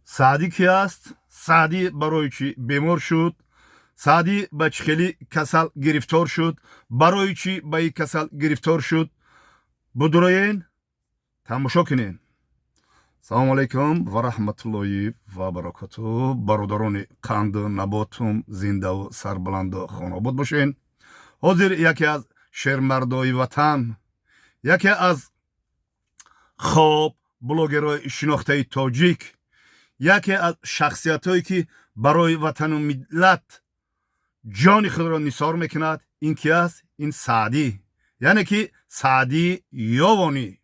سعدی کی است؟ سعدی برای چی بیمار شد؟ سعدی به چخیلی کسل گرفتار شد؟ برای چی به این کسل گرفتار شد؟ بدروین تماشا کنین. سلام علیکم و رحمت الله و برکاته. برادران قند نباتم زنده و سربلند و خاناباد باشین. حاضر یکی از شهرمردای وطن، یکی از خوب بلوگرای شناخته تاجیک، یکی از شخصیتایی که برای وطن و ملت جان خود را نثار میکند، این کی است؟ این سعدی، یعنی که سعدی یاوانی.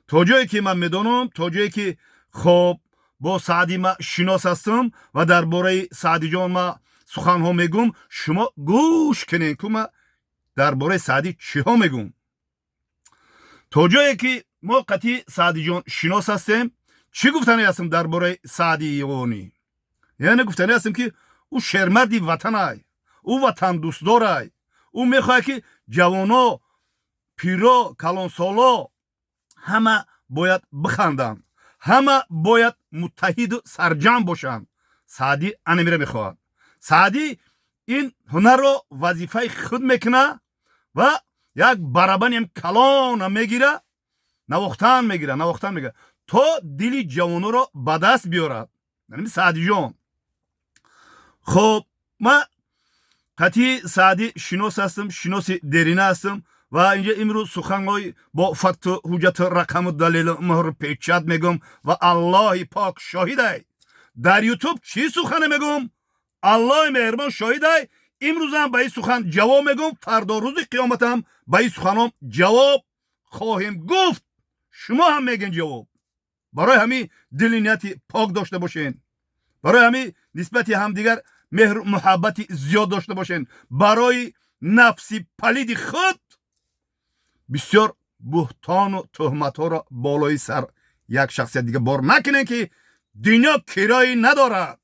تا جایی که من میدونم، تا جایی که خب با سعدی ما شناس هستم و درباره سعدی جان ما سخن ها میگم، شما گوش کنین که من درباره سعدی چی ها میگم. تا جایی که ما قطعی سعدی جان شناس هستیم، چی گفتنی هستم درباره سعدی یاوانی؟ یعنی گفتنی هستم که او شهرمردی وطن ای، او وطن دوست داره، او میخواد که جوانا، پیرا، کلانسالا همه باید بخندن، همه باید متحد و سرجم باشند. سعدی انمیره میخواد. سعدی این هنر رو وظیفه خود میکنه و یک برابری هم کلان میگیره، نواختن میگیره تا دلی جوانو رو به دست بیارد. یعنی سعدی جان. خب من قطعی سعدی شناس هستم، شناس درینه هستم و اینجا امروز سخنهای با فکت و حجت رقم و دلیل مهر پیچت میگم و الله پاک شاهده. در یوتیوب چی سخن میگم؟ الله مهربان شاهده. امروز هم به این سخن جواب میگم، فردا روز قیامت هم به این سخنم جواب خواهیم گفت. شما هم میگین جواب. برای همین دل نیتی پاک داشته باشین، برای همین نسبت همدیگر مهر محبتی زیاد داشته باشین. برای نفسی پلید خود بسیار بهتان و تهمت ها را بالای سر یک شخصیت دیگه بار نکنین که دنیا کرایی ندارد.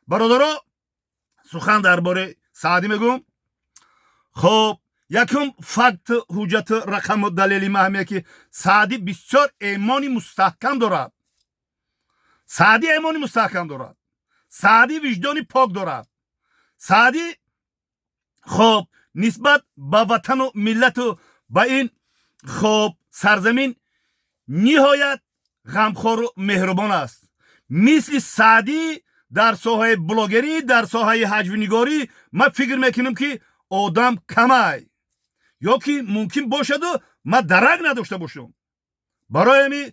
برادرها، سخن درباره سعدی میگم. خب یکم فکت حجت رقم و دلیلی مهمیه که سعدی بسیار ایمانی مستحکم دارد. سعدی ایمانی مستحکم دارد. سعدی وجدانی پاک دارد. سعدی خب نسبت به وطن و ملت و به این خب سرزمین نهایت غمخوار و مهربان است. مثل سعدی در ساحه بلاگری، در ساحه حجوینگاری من فکر میکنم که آدم کمه، یا که ممکن باشد و من درک نداشته باشم. برای همین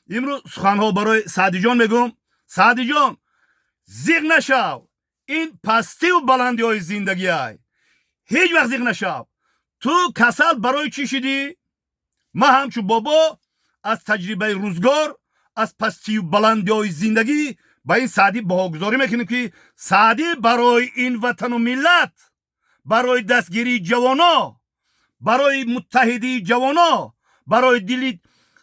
امروز سخنها برای سعدی جان میگم. سعدی جان، زیغ نشو. این پستی و بلندی های زندگی های هیچ وقت زیغ نشو. تو کسل برای چی شدی؟ من همچون بابا از تجربه روزگار، از پستی و بلندی های زندگی با این سعدی بهاگذاری میکنیم که سعدی برای این وطن و ملت، برای دستگیری جوانا، برای متحدی جوانا، برای دلی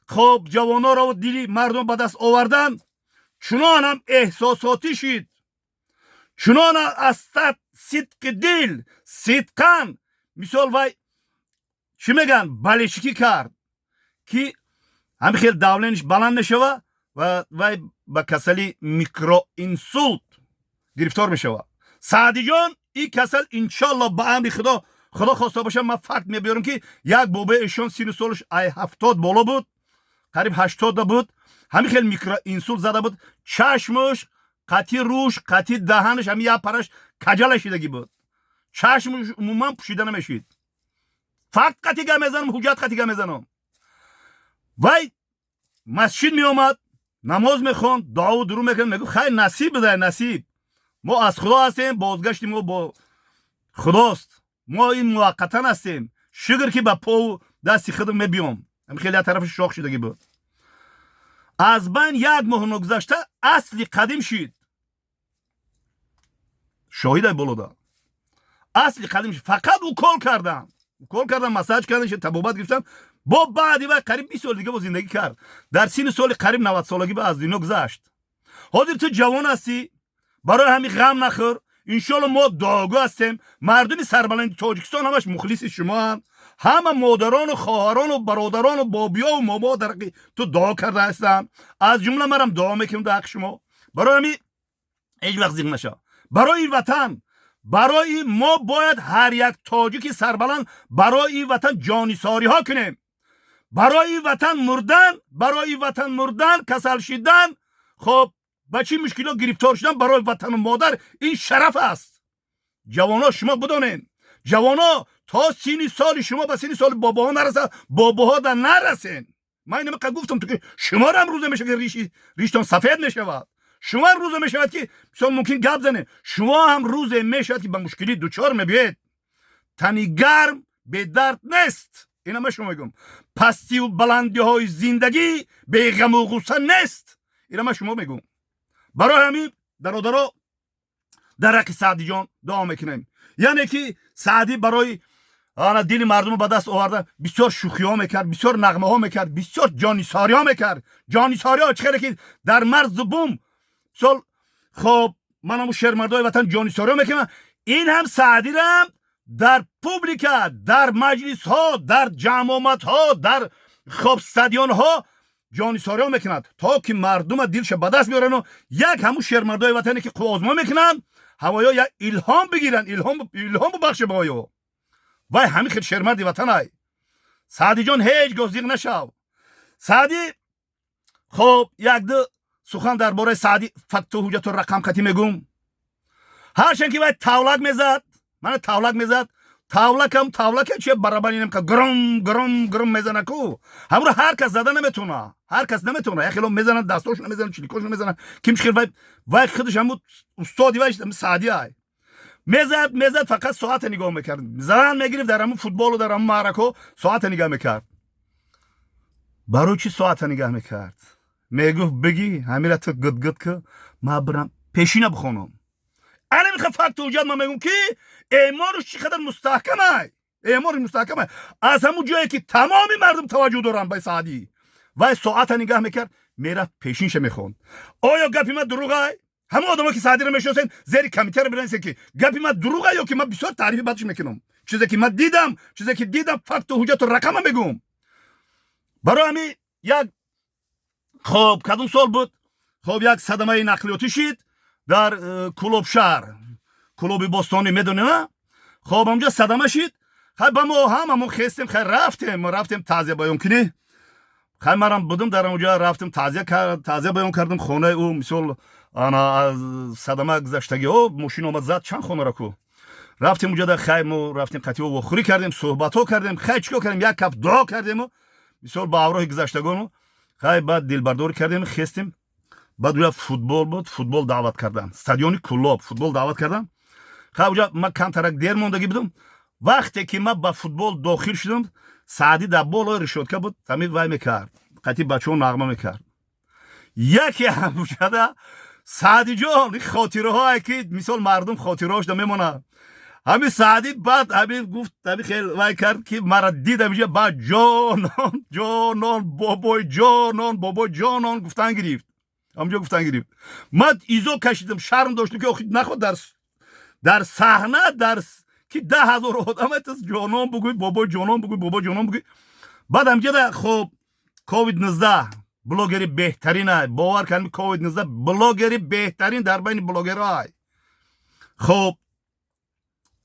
خوب جوانا را و دلی مردم به دست آوردن، چنان هم احساساتی شد، چنان از صدق دل، صدقن مثال وای چی میگن بالشکی کرد که همین خیلی داولنش بلند نشوه و وای با کسلی میکرو انسولت گرفتار میشوه. سعدی جان این کسل انشالله به امر خدا خواسته باشه من فکت میبیارم که یک بابا ایشان سین سالش 70 بالا بود، قریب 80 بود، همین خیلی میکرو انسولت زده بود. چشمش قطعی روش، قطعی دهنش همین یک پرش کجل شدگی بود، چشمش عموما پوشیده نمیشید. فقط قطعی گم میزنم، حجت قطعی گم میزنم. وای مسجد می آمد، نماز میخوان، دعا و درود میکنن، میگو خیر نصیب بده، نصیب ما از خدا هستیم، بازگشتیم ما با خداست، ما این موقتا هستیم، شکر که با پا و دستی خودم میبیام. همین خیلی از طرف شاخ شدگی بود. از بین یک ماه نگذشته اصلی قدیم شد. شاهد بلودا اصلی قدیم شد. فقط او کال کردم مساج کردن، تبابت گرفتم. با بعدی و قریب 20 سال دیگه با زندگی کرد. در سین سال قریب 90 سالگی به از دنیا گذشت. حاضر تو جوان هستی، برای همین غم نخور. انشالله ما دعاگو هستیم. مردم سربلند تاجیکستان همش مخلص شما هم. همه مادران و خواهران و برادران و بابیا و ماما در تو دعا کرده هستن. از جمله منم دعا میکنم در حق شما. برای همین هیچ وقت زیر نشو. برای وطن، برای ما باید هر یک تاجیک سربلند برای وطن جانیساری ها کنیم. برای وطن مردن، برای وطن مردن، کسل شدن، خب بچی مشکلات گرفتار شدن برای وطن و مادر، این شرف است. جوانا شما بدونین، جوانا تا سینی سال شما به سینی سال باباها نرسه، باباها در نرسین. من اینو گفتم تو که شما رو هم روزه میشه که ریشتون سفید میشود. شما هم روزه میشود که مثلا ممکن گپ زنه، شما هم روزه میشود که به مشکلی دوچار میبید. تنی گرم به درد نیست. اینا من شما میگم. پستی و بلندی های زندگی به غم و غصه نیست. اینا من شما میگم. برای همین درودارو در حق سعدی جان دعا میکنیم. یعنی که سعدی برای دل مردم به دست آوردن بسیار شوخی ها میکرد، بسیار نغمه ها میکرد، بسیار جانیساری ها میکرد. جانیساری ها چه که در مرز بوم سال خب من هم شرمردای وطن جانیساری ها میکنم. این هم سعدی هم در پوبلیکا، در مجلس ها، در جمعات ها، در خب استادیون ها جانیساری ها میکند تا که مردم دلش به دست بیارن و یک همون شرمردای وطنی که قوازما میکنن هوایا یک الهام بگیرن، الهام ببخشه بایا. وای همین خیلی شرمردی وطن های سعدی جان هیچ گزیق نشو. سعدی خب یک دو سخن درباره سعدی فقط و حجت و رقم خطی میگم. هرچند که باید تاولک میزد، من تاولک میزد، تاولک چیه برابر اینم که گرم گرم گرم میزنه کو همون هر کس زدن نمیتونه، هر کس نمیتونه. یک خیلی میزنن دستاشون میزنن چلیکاشون میزنن که مشکل وای خودش هم استادی وایش سعدی های میزد فقط ساعت نگاه میکرد، زدن میگرفت در همون فوتبال و در همون معرکه ساعت نگاه میکرد. برای چی ساعت نگاه میکرد؟ میگفت بگی همین تو گد که ما برم پیشینه بخونم. انا میخوام فقط وجود ما میگم که اعمارش چقدر مستحکمه، اعمارش مستحکمه. از همون جایی که تمامی مردم توجه دارن به سعدی و ساعت نگاه میکرد میرفت پیشینش میخوند. آیا گپی من دروغه؟ همه آدما که سعدی رو میشناسن زیر کمیته بنویسن که گپی من دروغه یا که من بسیار تعریف بعدش میکنم. چیزی که من دیدم، چیزی که دیدم فقط حجت و رقم میگم. برای همین یک خب کدوم سال بود؟ خب یک صدمه نقلیاتی شد در کلوب شهر، کلوب باستانی میدونی نه؟ خب اونجا صدمه شد. خب با ما هممون خستیم، خیر رفتیم تعزیه بیان کنی. خب منم بودم در اونجا، رفتم تعزیه بیان کردم. خونه او مثل انا از صدمه گذشتگی او ماشین اومد زد چند خونه را کو. رفتیم اونجا در خیمه و رفتیم قطعه و خوری کردیم، صحبت ها کردیم، خیلی چیکار کردیم، یک کپ دعا کردیم و مثل با اوراق گذشتگان. خیلی بعد دلبرداری کردیم، خستیم. بعد اونجا فوتبال بود، فوتبال دعوت کردن، استادیون کلوب فوتبال دعوت کردن. خب اونجا من کم ترک دیر موندگی بودم. وقتی که من با فوتبال داخل شدم سعدی در بالای رشوتکه بود، تمیز وای میکرد، قطعی بچه ها نغمه میکرد. یکی هم شده سعدی جان خاطره های که مثال مردم خاطره هاش میمونه. همین سعدی بعد همین گفت، همین خیلی وای کرد که مرا دیدم میشه بعد جانان بابای جانان گفتن گرفت. همونجا گفتن گرفت. من ایزو کشیدم، شرم داشتم که نخواد در صحنه در که 10,000 آدم هست جانان بگوی بابا جانان بگوی. بعد همجا خب کووید 19 بلاگری بهترینه، باور کنید کووید 19 بلاگری بهترین در بین بلاگرای. خب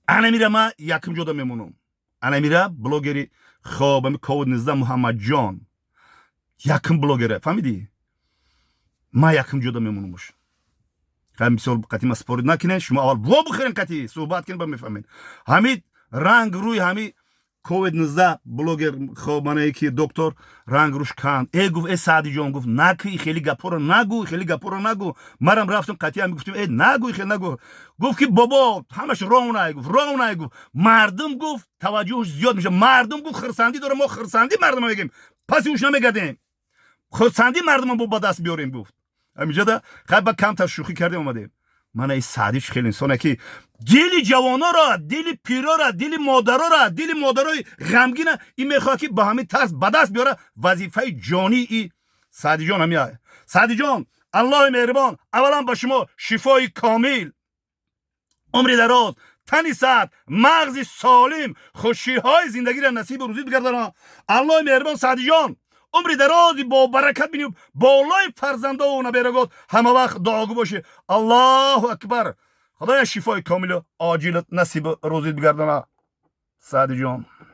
انا میره من یکم جدا میمونم، انا میره بلاگری خب همین کووید 19 محمد جان یکم بلاگره، فهمیدی؟ ما یکم جدا میمونمش. خب مثال قطعی ما سپورت نکنه، شما اول بوا بخورین قطعی صحبت کنین با میفهمین. همین رنگ روی همین کووید 19 بلوگر خب منه که دکتر رنگ روش کند. گفت ای سعدی جان گفت نکی خیلی گپورو نگو. مرم رفتم قطعی هم گفتم نگو خیلی نگو. گفت که بابا همش راه گفت مردم گفت توجهش زیاد میشه، مردم گفت خرسندی داره، ما خرسندی مردم میگیم پس اوش نمیگردیم، خرسندی مردم با دست بیاریم. گفت همینجا ده خیلی با کم تر شوخی کردیم اومدیم. من ای سعدیش خیلی انسانه که دل جوانا را، دل پیرا را، دل مادرای غمگین این میخواد که با همین طرز به دست بیاره وظیفه جانی ای سعدی جان همیه. سعدی جان الله مهربان اولا با شما شفای کامل، عمر دراز، تنی سعد، مغز سالم، خوشی های زندگی را نصیب و روزی بگردانا. الله مهربان سعدی جان عمری درازی با برکت بینی بالای فرزنده و نبیرگات همه وقت دعاگو باشه. الله اکبر. خدایا شفای کامل و عاجل نصیب روزی بگردانه. سعدی جان.